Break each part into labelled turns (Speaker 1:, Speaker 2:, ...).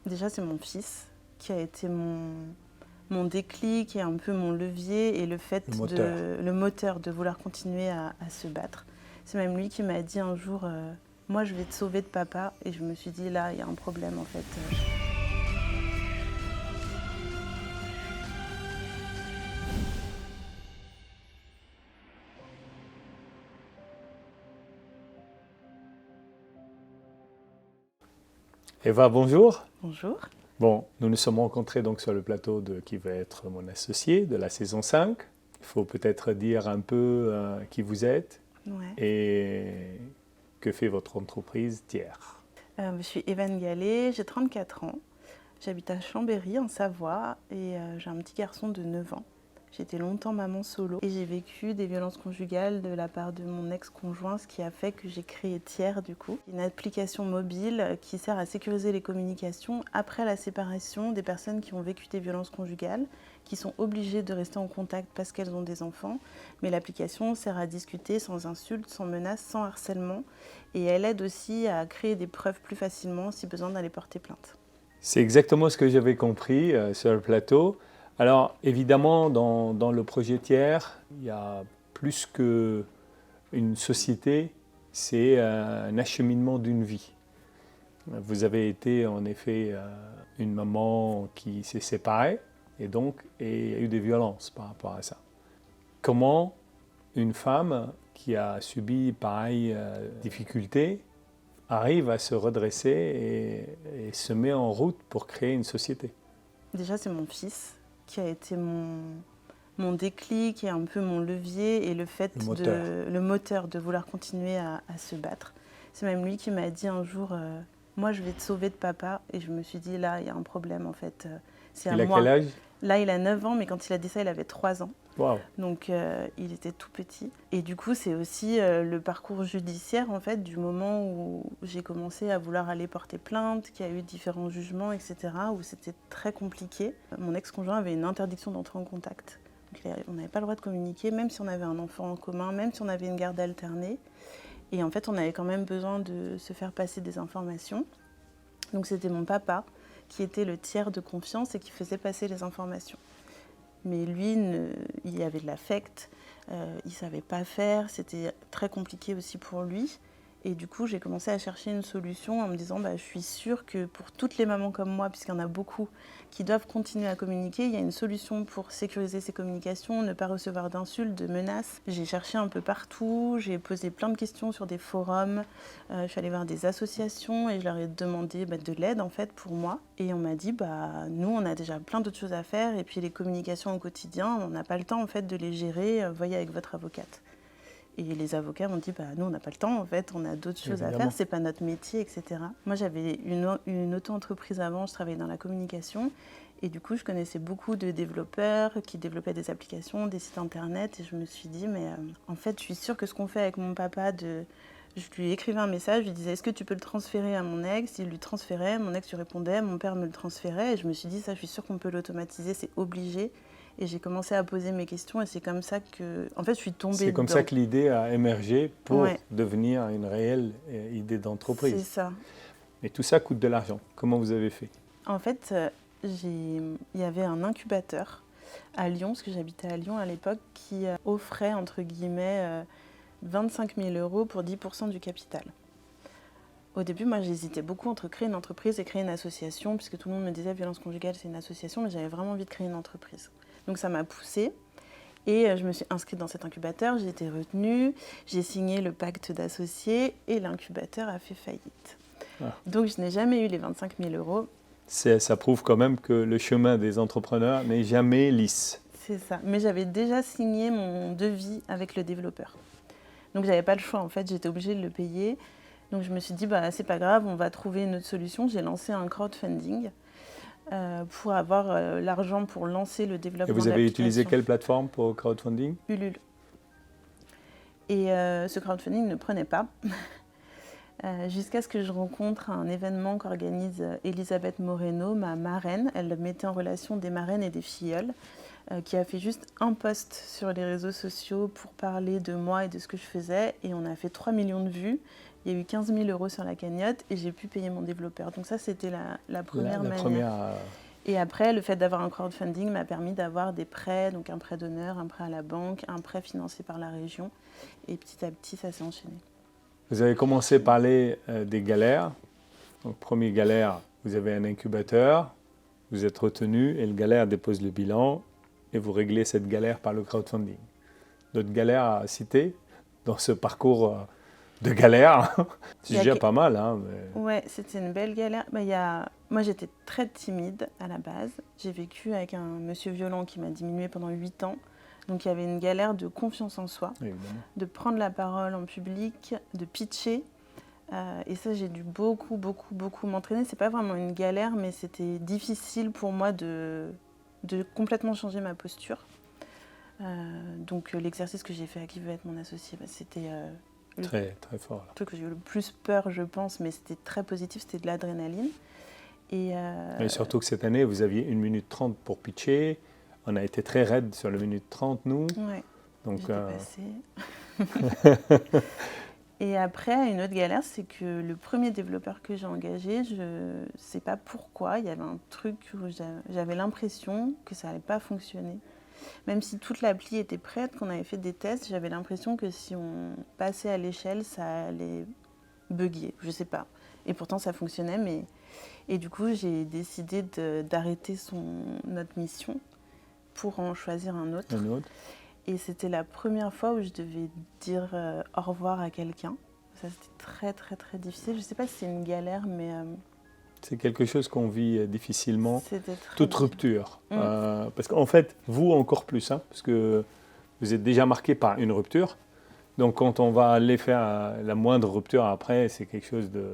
Speaker 1: Déjà, c'est mon fils qui a été mon déclic et un peu mon levier et le moteur de vouloir continuer à se battre. C'est même lui qui m'a dit un jour moi je vais te sauver de papa, et je me suis dit là il y a un problème en fait.
Speaker 2: Eva, bonjour.
Speaker 1: Bonjour.
Speaker 2: Bon, nous nous sommes rencontrés donc sur le plateau de qui va être mon associé de la saison 5. Il faut peut-être dire un peu qui vous êtes et que fait votre entreprise Tiers.
Speaker 1: Je suis Evan Gallet, j'ai 34 ans. J'habite à Chambéry en Savoie et j'ai un petit garçon de 9 ans. J'étais longtemps maman solo et j'ai vécu des violences conjugales de la part de mon ex-conjoint, ce qui a fait que j'ai créé Tiers du coup. Une application mobile qui sert à sécuriser les communications après la séparation des personnes qui ont vécu des violences conjugales, qui sont obligées de rester en contact parce qu'elles ont des enfants. Mais l'application sert à discuter sans insultes, sans menaces, sans harcèlement. Et elle aide aussi à créer des preuves plus facilement si besoin d'aller porter plainte.
Speaker 2: C'est exactement ce que j'avais compris sur le plateau. Alors évidemment, dans le projet Tiers, il y a plus qu'une société, c'est un acheminement d'une vie. Vous avez été en effet une maman qui s'est séparée et donc il y a eu des violences par rapport à ça. Comment une femme qui a subi pareille difficulté arrive à se redresser et se met en route pour créer une société?
Speaker 1: Déjà, c'est mon fils qui a été mon déclic et un peu mon levier et le moteur de vouloir continuer à se battre. C'est même lui qui m'a dit un jour moi je vais te sauver de papa, et je me suis dit là il y a un problème en fait.
Speaker 2: Il a quel âge?
Speaker 1: Là il a 9 ans, mais quand il a dit ça il avait 3 ans.
Speaker 2: Wow.
Speaker 1: Donc il était tout petit. Et du coup c'est aussi le parcours judiciaire en fait, du moment où j'ai commencé à vouloir aller porter plainte, qu'il y a eu différents jugements, etc. où c'était très compliqué. Mon ex-conjoint avait une interdiction d'entrer en contact. Donc, on n'avait pas le droit de communiquer, même si on avait un enfant en commun, même si on avait une garde alternée. Et en fait on avait quand même besoin de se faire passer des informations. Donc c'était mon papa qui était le tiers de confiance et qui faisait passer les informations. Mais lui, il y avait de l'affect, il ne savait pas faire, c'était très compliqué aussi pour lui. Et du coup, j'ai commencé à chercher une solution en me disant je suis sûre que pour toutes les mamans comme moi, puisqu'il y en a beaucoup qui doivent continuer à communiquer, il y a une solution pour sécuriser ces communications, ne pas recevoir d'insultes, de menaces. J'ai cherché un peu partout, j'ai posé plein de questions sur des forums, je suis allée voir des associations et je leur ai demandé de l'aide en fait pour moi. Et on m'a dit nous on a déjà plein d'autres choses à faire, et puis les communications au quotidien, on n'a pas le temps en fait de les gérer, voyez avec votre avocate. Et les avocats m'ont dit nous on n'a pas le temps en fait, on a d'autres choses à faire, c'est pas notre métier, etc. Moi j'avais une auto-entreprise avant, je travaillais dans la communication, et du coup je connaissais beaucoup de développeurs qui développaient des applications, des sites internet, et je me suis dit en fait je suis sûre que ce qu'on fait avec mon papa, je lui écrivais un message, je lui disais est-ce que tu peux le transférer à mon ex, il lui transférait, mon ex lui répondait, mon père me le transférait, et je me suis dit ça je suis sûre qu'on peut l'automatiser, c'est obligé. Et j'ai commencé à poser mes questions, et c'est comme ça que, en fait, je suis tombée dedans.
Speaker 2: C'est comme ça que l'idée a émergé pour devenir une réelle idée d'entreprise.
Speaker 1: C'est ça.
Speaker 2: Mais tout ça coûte de l'argent. Comment vous avez fait?
Speaker 1: En fait, il y avait un incubateur à Lyon, parce que j'habitais à Lyon à l'époque, qui offrait, entre guillemets, 25 000 € pour 10% du capital. Au début, moi, j'hésitais beaucoup entre créer une entreprise et créer une association, puisque tout le monde me disait violence conjugale, c'est une association, mais j'avais vraiment envie de créer une entreprise. Donc ça m'a poussée, et je me suis inscrite dans cet incubateur, j'ai été retenue, j'ai signé le pacte d'associés, et l'incubateur a fait faillite. Donc je n'ai jamais eu les 25 000 €.
Speaker 2: Ça prouve quand même que le chemin des entrepreneurs n'est jamais lisse.
Speaker 1: C'est ça, mais j'avais déjà signé mon devis avec le développeur. Donc j'avais pas le choix en fait, j'étais obligée de le payer. Donc je me suis dit c'est pas grave, on va trouver une autre solution. J'ai lancé un crowdfunding pour avoir l'argent pour lancer le développement.
Speaker 2: Et vous avez utilisé quelle plateforme pour crowdfunding?
Speaker 1: Ulule. Et ce crowdfunding ne prenait pas. Jusqu'à ce que je rencontre un événement qu'organise Elisabeth Moreno, ma marraine. Elle mettait en relation des marraines et des filleuls, qui a fait juste un post sur les réseaux sociaux pour parler de moi et de ce que je faisais. Et on a fait 3 millions de vues. Il y a eu 15 000 € sur la cagnotte et j'ai pu payer mon développeur. Donc ça, c'était la première manière. Et après, le fait d'avoir un crowdfunding m'a permis d'avoir des prêts, donc un prêt d'honneur, un prêt à la banque, un prêt financé par la région. Et petit à petit, ça s'est enchaîné.
Speaker 2: Vous avez commencé à parler des galères. Donc, première galère, vous avez un incubateur, vous êtes retenu et le galère dépose le bilan et vous réglez cette galère par le crowdfunding. D'autres galères à citer dans ce parcours de galère, c'est déjà pas mal. Hein, mais...
Speaker 1: Ouais, c'était une belle galère. Moi, j'étais très timide à la base. J'ai vécu avec un monsieur violent qui m'a diminué pendant 8 ans. Donc, il y avait une galère de confiance en soi, évidemment, de prendre la parole en public, de pitcher. Et ça, j'ai dû beaucoup m'entraîner. C'est pas vraiment une galère, mais c'était difficile pour moi de complètement changer ma posture. Donc, l'exercice que j'ai fait à Qui veut être mon associé, c'était...
Speaker 2: très fort.
Speaker 1: Le truc que j'ai eu le plus peur, je pense, mais c'était très positif, c'était de l'adrénaline. Et
Speaker 2: surtout que cette année, vous aviez 1 minute 30 pour pitcher. On a été très raide sur le minute 30, nous.
Speaker 1: Ouais, donc, j'étais passée. Et après, une autre galère, c'est que le premier développeur que j'ai engagé, je ne sais pas pourquoi, il y avait un truc où j'avais l'impression que ça n'allait pas fonctionner. Même si toute l'appli était prête, qu'on avait fait des tests, j'avais l'impression que si on passait à l'échelle, ça allait bugger, je sais pas. Et pourtant, ça fonctionnait. Et du coup, j'ai décidé d'arrêter notre mission pour en choisir un autre. Et c'était la première fois où je devais dire au revoir à quelqu'un. Ça, c'était très difficile. Je ne sais pas si c'est une galère, mais...
Speaker 2: C'est quelque chose qu'on vit difficilement, toute rupture.
Speaker 1: Mmh.
Speaker 2: Parce qu'en fait, vous encore plus, hein, parce que vous êtes déjà marqué par une rupture. Donc quand on va aller faire la moindre rupture après, c'est quelque chose de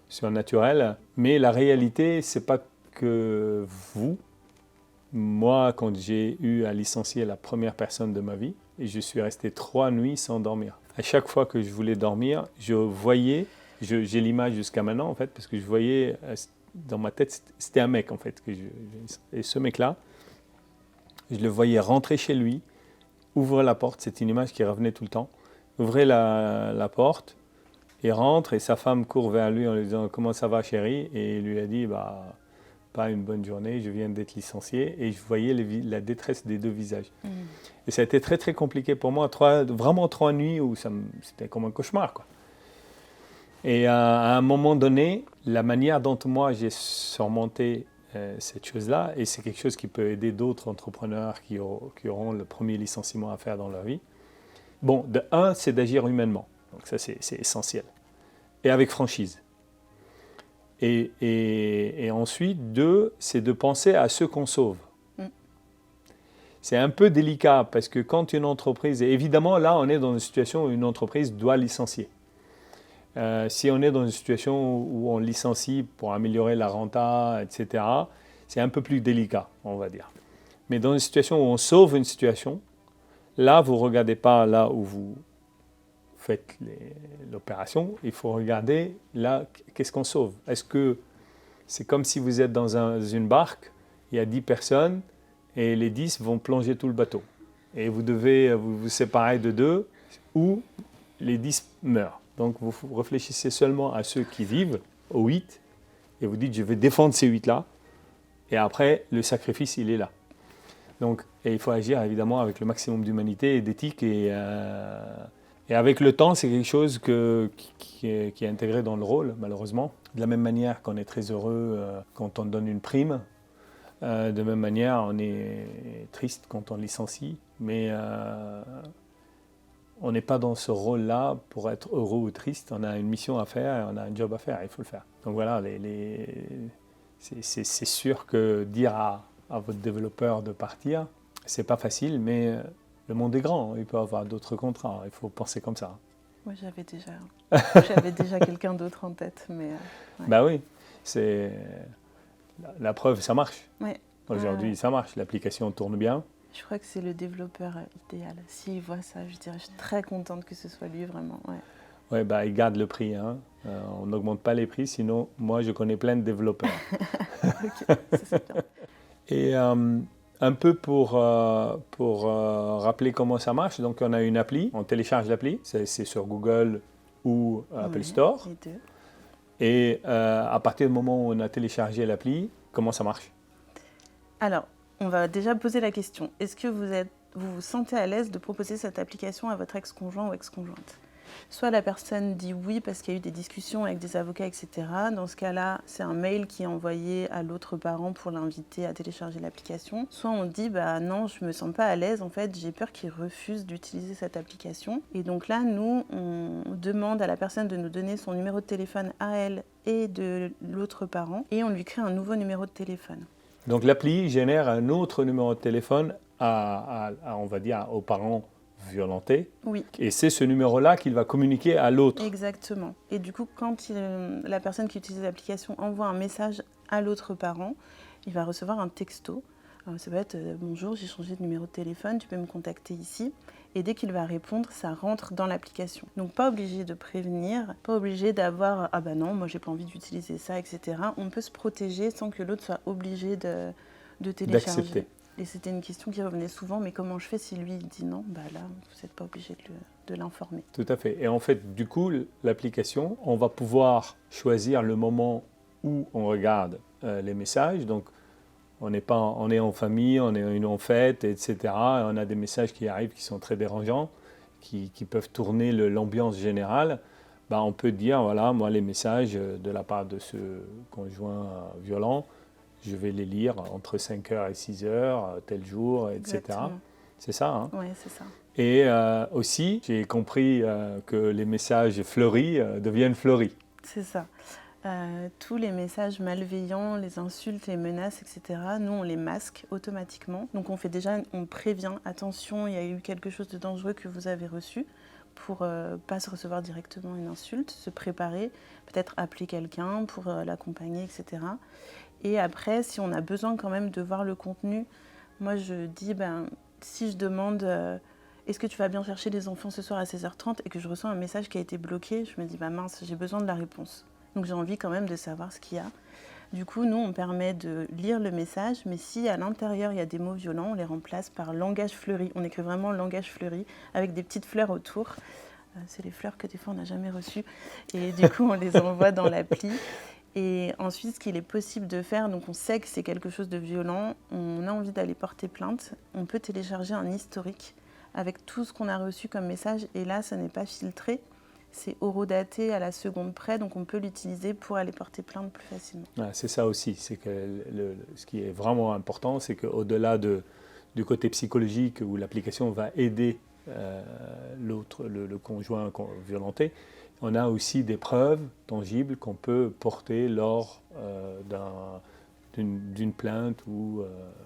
Speaker 2: surnaturel. Mais la réalité, c'est pas que vous. Moi, quand j'ai eu à licencier la première personne de ma vie, et je suis resté 3 nuits sans dormir. À chaque fois que je voulais dormir, je voyais... J'ai l'image jusqu'à maintenant, en fait, parce que je voyais, dans ma tête, c'était un mec, en fait. Et ce mec-là, je le voyais rentrer chez lui, ouvrir la porte, c'est une image qui revenait tout le temps, ouvrir la porte, et rentre, et sa femme court vers lui en lui disant « Comment ça va, chérie ?» Et il lui a dit bah, « Pas une bonne journée, je viens d'être licencié. » Et je voyais la détresse des deux visages. Mmh. Et ça a été très compliqué pour moi, vraiment 3 nuits où c'était comme un cauchemar, quoi. Et à un moment donné, la manière dont moi j'ai surmonté cette chose-là, et c'est quelque chose qui peut aider d'autres entrepreneurs qui auront le premier licenciement à faire dans leur vie. Bon, de un, c'est d'agir humainement. Donc ça, c'est essentiel. Et avec franchise. Et ensuite, 2, c'est de penser à ceux qu'on sauve. C'est un peu délicat parce que quand une entreprise... Et évidemment, là, on est dans une situation où une entreprise doit licencier. Si on est dans une situation où on licencie pour améliorer la renta, etc., c'est un peu plus délicat, on va dire. Mais dans une situation où on sauve une situation, là, vous ne regardez pas là où vous faites l'opération, il faut regarder là, qu'est-ce qu'on sauve. Est-ce que c'est comme si vous êtes dans une barque, il y a 10 personnes, et les 10 vont plonger tout le bateau. Et vous devez vous séparer de 2, ou les 10 meurent. Donc, vous réfléchissez seulement à ceux qui vivent, aux 8, et vous dites, je vais défendre ces 8-là, et après, le sacrifice, il est là. Donc, et il faut agir, évidemment, avec le maximum d'humanité et d'éthique, et avec le temps, c'est quelque chose qui est intégré dans le rôle, malheureusement. De la même manière qu'on est très heureux quand on donne une prime, de même manière, on est triste quand on licencie, mais... on n'est pas dans ce rôle-là pour être heureux ou triste. On a une mission à faire, on a un job à faire, il faut le faire. Donc voilà, c'est sûr que dire à votre développeur de partir, c'est pas facile, mais le monde est grand, il peut avoir d'autres contrats, il faut penser comme ça.
Speaker 1: Moi, j'avais déjà quelqu'un d'autre en tête, mais...
Speaker 2: Ouais. Bah oui, la preuve, ça marche.
Speaker 1: Ouais.
Speaker 2: Aujourd'hui, ça marche, l'application tourne bien.
Speaker 1: Je crois que c'est le développeur idéal. S'il voit ça, je dirais, je suis très contente que ce soit lui, vraiment.
Speaker 2: Ouais, bah, il garde le prix. Hein. On n'augmente pas les prix, sinon, moi, je connais plein de développeurs.
Speaker 1: Ok, c'est bien.
Speaker 2: Et un peu pour rappeler comment ça marche, donc on a une appli, on télécharge l'appli, c'est sur Google ou Apple
Speaker 1: Ouais,
Speaker 2: Store.
Speaker 1: les deux.
Speaker 2: Et à partir du moment où on a téléchargé l'appli, comment ça marche?
Speaker 1: Alors, on va déjà poser la question. Est-ce que vous vous sentez à l'aise de proposer cette application à votre ex-conjoint ou ex-conjointe? Soit la personne dit oui parce qu'il y a eu des discussions avec des avocats, etc. Dans ce cas-là, c'est un mail qui est envoyé à l'autre parent pour l'inviter à télécharger l'application. Soit on dit bah non, je me sens pas à l'aise, en fait, j'ai peur qu'il refuse d'utiliser cette application. Et donc là, nous, on demande à la personne de nous donner son numéro de téléphone à elle et de l'autre parent et on lui crée un nouveau numéro de téléphone.
Speaker 2: Donc l'appli génère un autre numéro de téléphone on va dire, aux parents violentés.
Speaker 1: Oui.
Speaker 2: Et c'est ce numéro-là qu'il va communiquer à l'autre.
Speaker 1: Exactement. Et du coup, quand la personne qui utilise l'application envoie un message à l'autre parent, il va recevoir un texto. Ça va être « Bonjour, j'ai changé de numéro de téléphone, tu peux me contacter ici ». Et dès qu'il va répondre, ça rentre dans l'application. Donc pas obligé de prévenir, pas obligé d'avoir « Ah bah non, moi j'ai pas envie d'utiliser ça, etc. » On peut se protéger sans que l'autre soit obligé de télécharger.
Speaker 2: D'accepter.
Speaker 1: Et c'était une question qui revenait souvent, mais comment je fais si lui il dit non? Bah là, vous n'êtes pas obligé de l'informer.
Speaker 2: Tout à fait. Et en fait, du coup, l'application, on va pouvoir choisir le moment où on regarde les messages. Donc, on est en famille, on est en fête, etc. Et on a des messages qui arrivent qui sont très dérangeants, qui peuvent tourner l'ambiance générale. Ben, on peut dire, voilà, moi, les messages de la part de ce conjoint violent, je vais les lire entre 5h et 6h, tel jour, etc.
Speaker 1: Exactement.
Speaker 2: C'est ça, hein?
Speaker 1: Oui, c'est ça.
Speaker 2: Et aussi, j'ai compris que les messages fleuris deviennent fleuris.
Speaker 1: C'est ça. Tous les messages malveillants, les insultes, les menaces, etc., nous, on les masque automatiquement. Donc, on prévient, attention, il y a eu quelque chose de dangereux que vous avez reçu, pour ne pas se recevoir directement une insulte, se préparer, peut-être appeler quelqu'un pour l'accompagner, etc. Et après, si on a besoin quand même de voir le contenu, moi, je dis, si je demande est-ce que tu vas bien chercher les enfants ce soir à 16h30 et que je reçois un message qui a été bloqué, je me dis, mince, j'ai besoin de la réponse. Donc j'ai envie quand même de savoir ce qu'il y a. Du coup, nous, on permet de lire le message, mais si à l'intérieur, il y a des mots violents, on les remplace par langage fleuri. On écrit vraiment langage fleuri avec des petites fleurs autour. C'est les fleurs que des fois, on n'a jamais reçues. Et du coup, on les envoie dans l'appli. Et ensuite, ce qu'il est possible de faire, donc on sait que c'est quelque chose de violent, on a envie d'aller porter plainte, on peut télécharger un historique avec tout ce qu'on a reçu comme message. Et là, ça n'est pas filtré. C'est horodaté à la seconde près, donc on peut l'utiliser pour aller porter plainte plus facilement.
Speaker 2: Ah, c'est ça aussi, c'est que ce qui est vraiment important, c'est qu'au-delà du côté psychologique où l'application va aider l'autre, le conjoint violenté, on a aussi des preuves tangibles qu'on peut porter lors d'une plainte.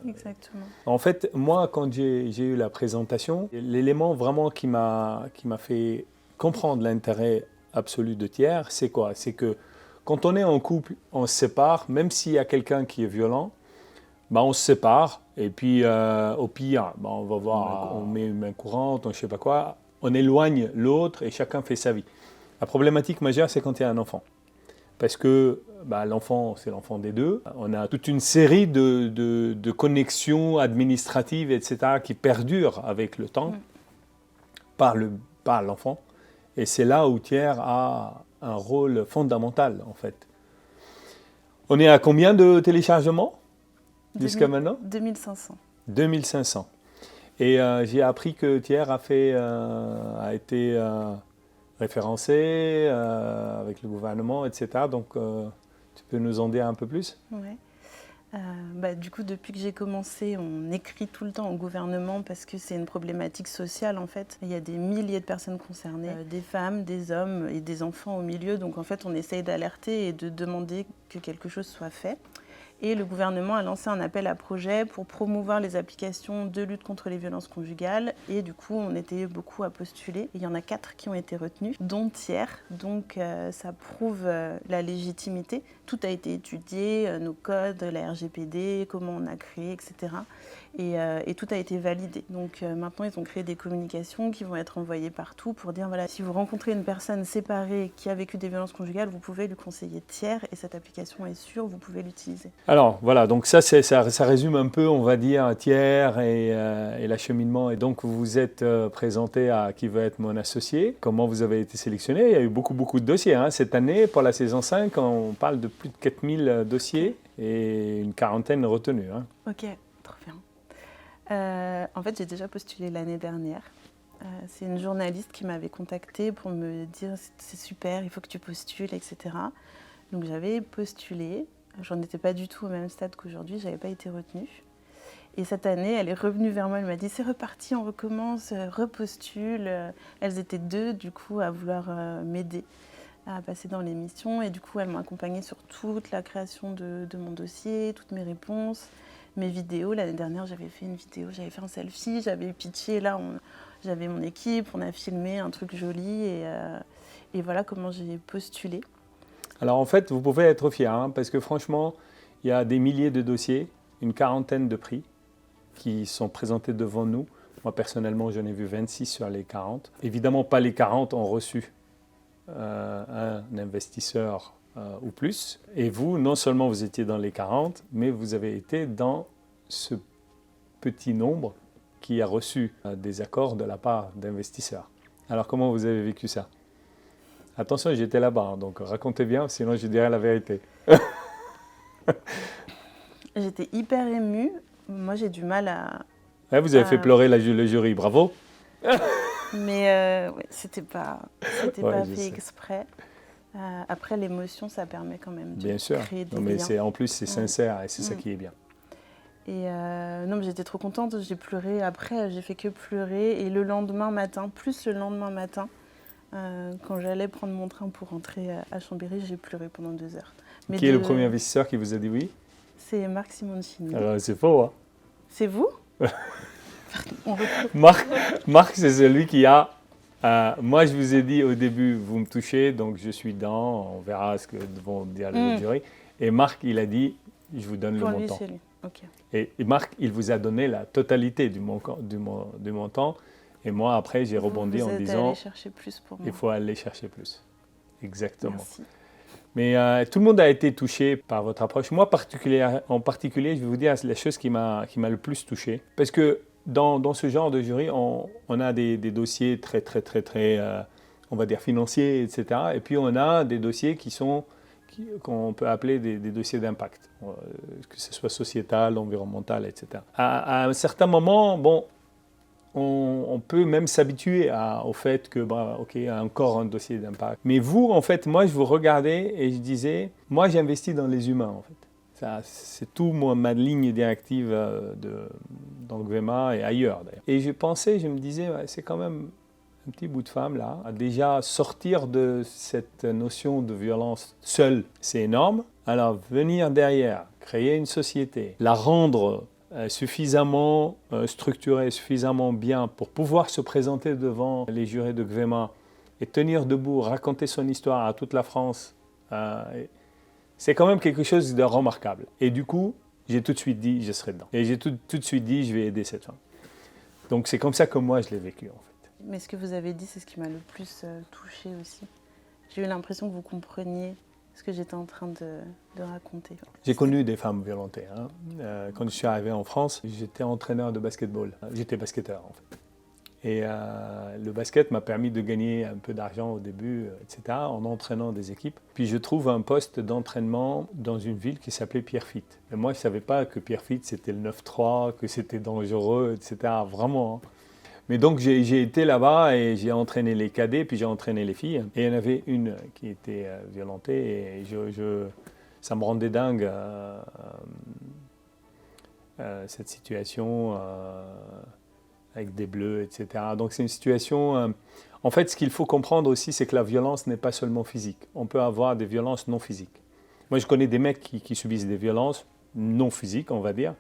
Speaker 1: Exactement.
Speaker 2: En fait, moi, quand j'ai eu la présentation, l'élément vraiment qui m'a fait comprendre l'intérêt absolu de tiers, c'est quoi? C'est que quand on est en couple, on se sépare, même s'il y a quelqu'un qui est violent, on se sépare, et puis au pire, on va voir, on met une main courante, on ne sait pas quoi, on éloigne l'autre et chacun fait sa vie. La problématique majeure, c'est quand il y a un enfant. Parce que l'enfant, c'est l'enfant des deux. On a toute une série de connexions administratives, etc., qui perdurent avec le temps par l'enfant. Et c'est là où tiers a un rôle fondamental, en fait. On est à combien de téléchargements jusqu'à maintenant?
Speaker 1: 2500.
Speaker 2: 2500. Et j'ai appris que tiers a été référencé avec le gouvernement, etc. Donc, tu peux nous en dire un peu plus?
Speaker 1: Oui. Du coup, depuis que j'ai commencé, on écrit tout le temps au gouvernement parce que c'est une problématique sociale en fait. Il y a des milliers de personnes concernées, des femmes, des hommes et des enfants au milieu. Donc en fait, on essaye d'alerter et de demander que quelque chose soit fait. Et le gouvernement a lancé un appel à projet pour promouvoir les applications de lutte contre les violences conjugales. Et du coup, on était beaucoup à postuler. Il y en a 4 qui ont été retenus, dont tiers. Donc, ça prouve la légitimité. Tout a été étudié, nos codes, la RGPD, comment on a créé, etc. Et tout a été validé. Donc, maintenant, ils ont créé des communications qui vont être envoyées partout pour dire, voilà, si vous rencontrez une personne séparée qui a vécu des violences conjugales, vous pouvez lui conseiller tiers et cette application est sûre, vous pouvez l'utiliser.
Speaker 2: Alors voilà, donc ça résume un peu, on va dire, Thiers et l'acheminement. Et donc vous vous êtes présenté à qui veut être mon associé. Comment vous avez été sélectionné? Il y a eu beaucoup de dossiers. Hein. Cette année, pour la saison 5, on parle de plus de 4000 dossiers et une quarantaine retenus. Hein.
Speaker 1: Ok, trop bien. En fait, j'ai déjà postulé l'année dernière. C'est une journaliste qui m'avait contactée pour me dire c'est super, il faut que tu postules, etc. Donc j'avais postulé. J'en étais pas du tout au même stade qu'aujourd'hui, j'avais pas été retenue. Et cette année, elle est revenue vers moi, elle m'a dit c'est reparti, on recommence, repostule. Elles étaient 2 du coup à vouloir m'aider à passer dans l'émission. Et du coup, elle m'a accompagnée sur toute la création de mon dossier, toutes mes réponses, mes vidéos. L'année dernière, j'avais fait une vidéo, j'avais fait un selfie, j'avais pitché. Là, j'avais mon équipe, on a filmé un truc joli et voilà comment j'ai postulé.
Speaker 2: Alors en fait, vous pouvez être fiers, hein, parce que franchement, il y a des milliers de dossiers, une quarantaine de prix qui sont présentés devant nous. Moi personnellement, j'en ai vu 26 sur les 40. Évidemment, pas les 40 ont reçu un investisseur ou plus. Et vous, non seulement vous étiez dans les 40, mais vous avez été dans ce petit nombre qui a reçu des accords de la part d'investisseurs. Alors comment vous avez vécu ça? Attention, j'étais là-bas, hein, donc racontez bien, sinon je dirai la vérité.
Speaker 1: J'étais hyper émue. Moi, j'ai du mal à...
Speaker 2: Ouais, vous avez fait pleurer le jury, bravo.
Speaker 1: Mais ouais, c'était pas
Speaker 2: Ouais,
Speaker 1: fait exprès. Après, l'émotion, ça permet quand même de
Speaker 2: Bien sûr.
Speaker 1: créer des
Speaker 2: Non, mais
Speaker 1: liens.
Speaker 2: en plus, c'est sincère et c'est ça qui est bien.
Speaker 1: Et non, mais j'étais trop contente, j'ai pleuré. Après, j'ai fait que pleurer. Et le lendemain matin, quand j'allais prendre mon train pour rentrer à Chambéry, j'ai pleuré pendant 2 heures. Mais
Speaker 2: Qui est le premier investisseur qui vous a dit oui?
Speaker 1: C'est Marc Simoncini.
Speaker 2: C'est faux, hein?
Speaker 1: C'est vous?
Speaker 2: Marc, c'est celui qui a... moi, je vous ai dit au début, vous me touchez, donc je suis dans, on verra ce que vont dire les jurys. Et Marc, il a dit, je vous donne
Speaker 1: pour
Speaker 2: le
Speaker 1: lui,
Speaker 2: montant.
Speaker 1: c'est lui. Okay.
Speaker 2: Et Marc, il vous a donné la totalité du montant. Et moi, après, j'ai rebondi en disant,
Speaker 1: allé chercher plus pour moi.
Speaker 2: Il faut aller chercher plus. Exactement.
Speaker 1: Merci.
Speaker 2: Mais tout le monde a été touché par votre approche. Moi, en particulier, je vais vous dire la chose qui m'a le plus touché. Parce que dans ce genre de jury, on a des dossiers très, on va dire, financiers, etc. Et puis, on a des dossiers qu'on peut appeler des dossiers d'impact, que ce soit sociétal, environnemental, etc. À un certain moment, bon, on peut même s'habituer au fait que, ok, encore un dossier d'impact. Mais vous, en fait, moi, je vous regardais et je disais, moi, j'investis dans les humains, en fait. Ça, c'est tout ma ligne directive dans le GVEMA et ailleurs, d'ailleurs. Et je me disais, ouais, c'est quand même un petit bout de femme, là. Déjà, sortir de cette notion de violence seule, c'est énorme. Alors, venir derrière, créer une société, la rendre suffisamment structuré, suffisamment bien pour pouvoir se présenter devant les jurés de GVEMA et tenir debout, raconter son histoire à toute la France, c'est quand même quelque chose de remarquable. Et du coup, j'ai tout de suite dit, je serai dedans. Et j'ai tout de suite dit, je vais aider cette femme. Donc c'est comme ça que moi, je l'ai vécu, en fait.
Speaker 1: Mais ce que vous avez dit, c'est ce qui m'a le plus touchée aussi. J'ai eu l'impression que vous compreniez ce que j'étais en train de raconter.
Speaker 2: J'ai connu des femmes violentées. Hein. Quand je suis arrivé en France, j'étais entraîneur de basketball. J'étais basketteur, en fait. Et le basket m'a permis de gagner un peu d'argent au début, etc., en entraînant des équipes. Puis je trouve un poste d'entraînement dans une ville qui s'appelait Pierrefitte. Et moi, je ne savais pas que Pierrefitte, c'était le 9-3, que c'était dangereux, etc., vraiment. Hein. Mais donc j'ai été là-bas et j'ai entraîné les cadets, puis j'ai entraîné les filles. Et il y en avait une qui était violentée et ça me rendait dingue cette situation avec des bleus, etc. Donc c'est une situation... en fait, ce qu'il faut comprendre aussi, c'est que la violence n'est pas seulement physique. On peut avoir des violences non physiques. Moi, je connais des mecs qui subissent des violences non physiques, on va dire,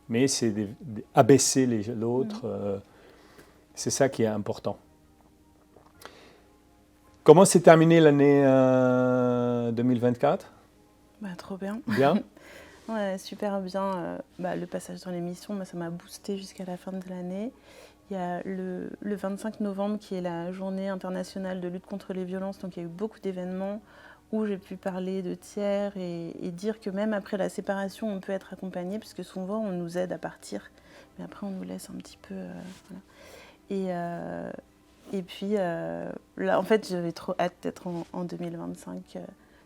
Speaker 2: mais c'est abaisser l'autre... c'est ça qui est important. Comment s'est terminée l'année 2024 ?
Speaker 1: Trop bien.
Speaker 2: Bien.
Speaker 1: Ouais, super bien. Le passage dans l'émission, ça m'a boosté jusqu'à la fin de l'année. Il y a le 25 novembre qui est la journée internationale de lutte contre les violences, donc il y a eu beaucoup d'événements où j'ai pu parler de tiers et dire que même après la séparation, on peut être accompagné, puisque souvent on nous aide à partir, mais après on nous laisse un petit peu. Voilà. Et puis là, en fait, j'avais trop hâte d'être en 2025,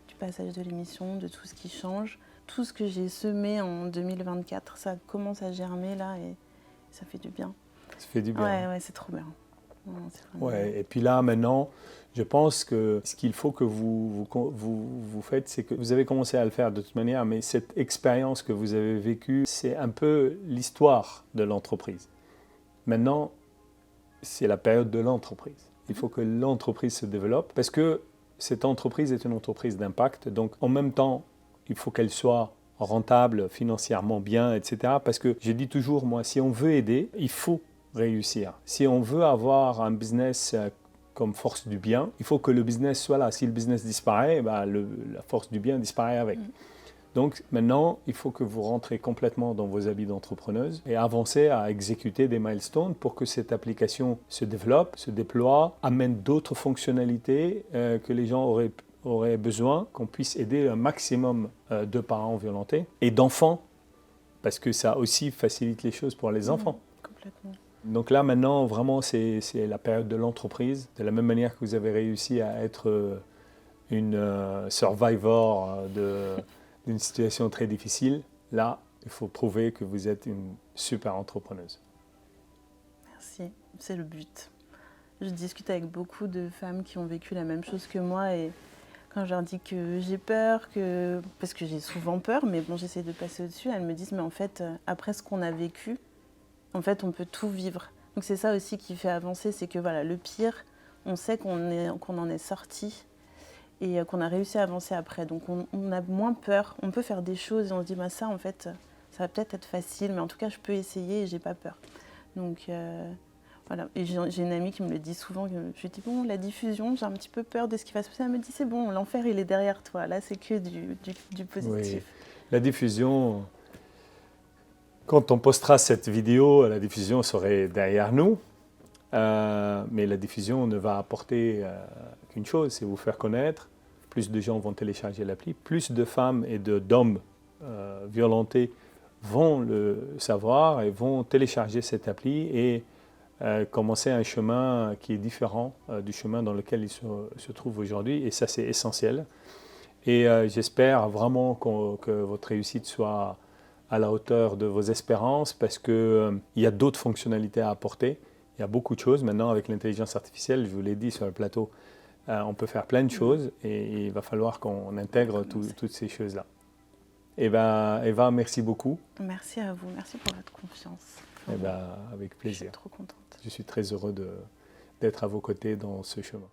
Speaker 1: du passage de l'émission, de tout ce qui change. Tout ce que j'ai semé en 2024, ça commence à germer là et ça fait du bien.
Speaker 2: Ça fait du bien.
Speaker 1: Ouais, c'est trop bien.
Speaker 2: Ouais, et puis là, maintenant, je pense que ce qu'il faut que vous faites, c'est que vous avez commencé à le faire de toute manière, mais cette expérience que vous avez vécue, c'est un peu l'histoire de l'entreprise. Maintenant, c'est la période de l'entreprise. Il faut que l'entreprise se développe parce que cette entreprise est une entreprise d'impact. Donc, en même temps, il faut qu'elle soit rentable, financièrement bien, etc. Parce que je dis toujours, moi, si on veut aider, il faut réussir. Si on veut avoir un business comme force du bien, il faut que le business soit là. Si le business disparaît, la force du bien disparaît avec. Donc maintenant, il faut que vous rentrez complètement dans vos habits d'entrepreneuse et avancez à exécuter des milestones pour que cette application se développe, se déploie, amène d'autres fonctionnalités que les gens auraient besoin, qu'on puisse aider un maximum de parents violentés et d'enfants, parce que ça aussi facilite les choses pour les enfants.
Speaker 1: Complètement.
Speaker 2: Donc là, maintenant, vraiment, c'est la période de l'entreprise. De la même manière que vous avez réussi à être une survivor d'une situation très difficile, là, il faut prouver que vous êtes une super entrepreneuse.
Speaker 1: Merci, c'est le but. Je discute avec beaucoup de femmes qui ont vécu la même chose que moi et quand je leur dis que j'ai peur, parce que j'ai souvent peur, mais bon, j'essaie de passer au-dessus, elles me disent, mais en fait, après ce qu'on a vécu, en fait, on peut tout vivre. Donc c'est ça aussi qui fait avancer, c'est que voilà, le pire, on sait qu'on en est sorti et qu'on a réussi à avancer après. Donc on a moins peur, on peut faire des choses et on se dit, bah, ça, en fait, ça va peut-être être facile, mais en tout cas, je peux essayer et j'ai pas peur. Donc voilà, et j'ai une amie qui me le dit souvent, je lui dis, bon, la diffusion, j'ai un petit peu peur de ce qui va se passer. Elle me dit, c'est bon, l'enfer, il est derrière toi. Là, c'est que du positif.
Speaker 2: Oui. La diffusion... Quand on postera cette vidéo, la diffusion serait derrière nous, mais la diffusion ne va apporter qu'une chose, c'est vous faire connaître. Plus de gens vont télécharger l'appli, plus de femmes et d'hommes violentés vont le savoir et vont télécharger cette appli et commencer un chemin qui est différent du chemin dans lequel ils se trouvent aujourd'hui. Et ça, c'est essentiel. Et j'espère vraiment que votre réussite soit à la hauteur de vos espérances parce qu'il y a d'autres fonctionnalités à apporter. Il y a beaucoup de choses. Maintenant, avec l'intelligence artificielle, je vous l'ai dit sur le plateau, on peut faire plein de choses et il va falloir qu'on intègre toutes ces choses-là. Eva, merci beaucoup.
Speaker 1: Merci à vous. Merci pour votre confiance.
Speaker 2: Avec plaisir.
Speaker 1: Je suis trop contente.
Speaker 2: Je suis très heureux d'être à vos côtés dans ce chemin.